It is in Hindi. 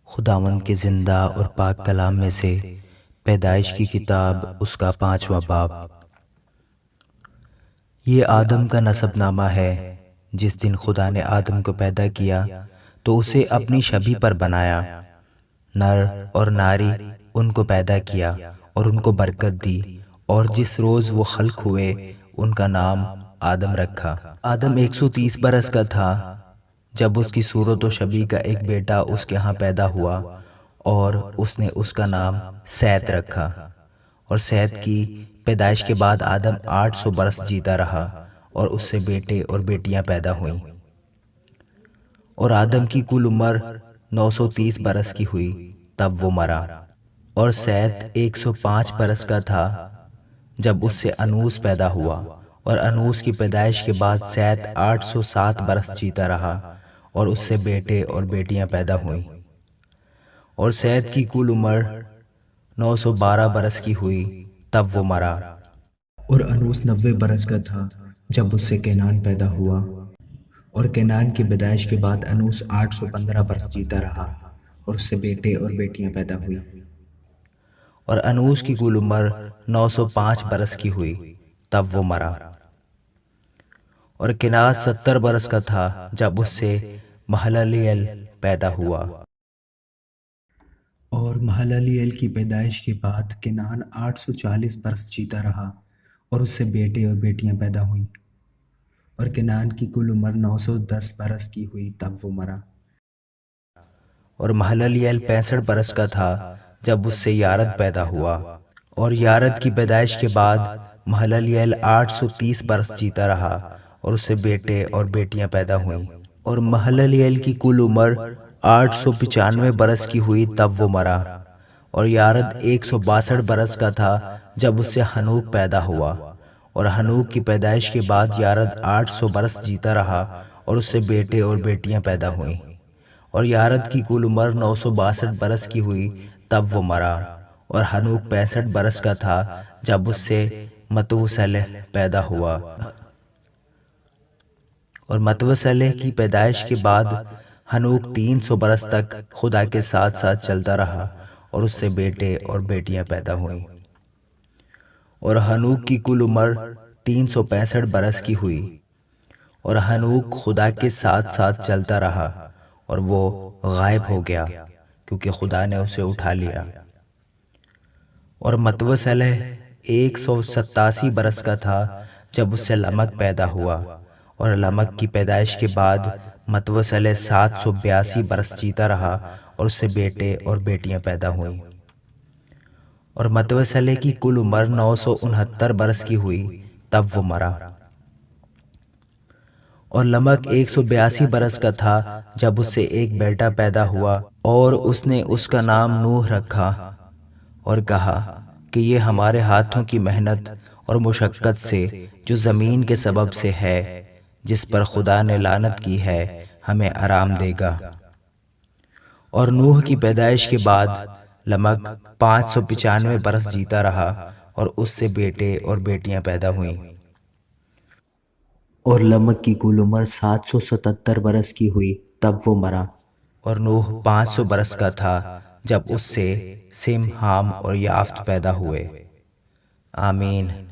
खुदावंद के ज़िंदा और पाक कलाम में से पैदाइश की किताब उसका 5वां बाब। ये आदम का नसबनामा है। जिस दिन खुदा ने आदम को पैदा किया तो उसे अपनी छवि पर बनाया, नर और नारी उनको पैदा किया और उनको बरकत दी, और जिस रोज़ वो खल्क हुए उनका नाम आदम रखा। आदम 130 बरस का था जब उसकी सूरत व छवि का एक बेटा उसके यहाँ पैदा हुआ, और उसने उसका नाम सैत रखा। और सैत की पैदाइश के बाद आदम 800 बरस जीता रहा, और उससे बेटे और बेटियां पैदा हुईं। और आदम की कुल उम्र 930 बरस की हुई तब वो मरा। और सैत 105 बरस का था जब उससे अनूस पैदा हुआ, और अनूस की पैदाइश के बाद सैत 807 बरस जीता रहा, और उससे बेटे और बेटियां पैदा हुईं। और सैत की कुल उम्र 912 बरस की हुई तब वो मरा। और अनूस 90 बरस का था जब उससे केनान पैदा हुआ, और केनान की पैदाइश के बाद अनूस 815 बरस जीता रहा, और उससे बेटे और बेटियां पैदा हुई। और अनूस की कुल उम्र 905 बरस की हुई तब वो मरा। और केनास 70 बरस का था जब उससे महललियल पैदा हुआ। और महललियल की पैदाइश के बाद केनान 840 बरस जीता रहा, और उससे बेटे और बेटियां पैदा हुईं। और केनान की कुल उम्र 910 बरस की हुई तब वो मरा। और महललियल 65 बरस का था जब उससे यारद पैदा हुआ। और यारद की पैदाइश के बाद महललियल 830 बरस जीता रहा, और उससे बेटे और बेटियां पैदा हुईं। और महललियल की कुल उम्र 895 बरस की हुई तब वो मरा। और यारद 162 बरस का था जब उससे हनूक पैदा हुआ। और हनूक की पैदाइश के बाद यारद 800 बरस जीता रहा, और उससे बेटे और बेटियां पैदा हुईं। और यारद की कुल उम्र 962 बरस की हुई तब वो मरा। और हनूक 65 बरस का था जब उससे मतवसलह पैदा हुआ। और मतवसलह की पैदाइश के बाद हनूक 300 बरस तक खुदा के साथ साथ चलता रहा, और उससे बेटे और बेटियां पैदा हुईं। और हनूक की कुल उम्र 365 बरस की हुई। और हनूक खुदा के साथ साथ चलता रहा, और वो गायब हो गया क्योंकि खुदा ने उसे उठा लिया। और मतवसलह 187 बरस का था जब उससे लमक पैदा हुआ। और लमक की पैदाइश के बाद मतवसलह 782 बरस जीता रहा, और उससे बेटे और बेटियां पैदा हुईं। और मतवसलह की कुल उम्र 969 बरस की हुई तब वो मरा। और लमक 182 बरस का था जब उससे एक बेटा पैदा हुआ, और उसने उसका नाम नूह रखा, और कहा कि ये हमारे हाथों की मेहनत और मुशक्क़त से जो ज़मीन के सबब से है, जिस पर खुदा ने लानत की है, हमें आराम देगा। और नूह की पैदाइश के बाद लमक 595 बरस जीता रहा, और उससे बेटे और बेटियां पैदा हुईं। और लमक की कुल उम्र 777 बरस की हुई तब वो मरा। और नूह 500 बरस का था जब उससे सिम, हाम और याफ्त पैदा हुए। आमीन।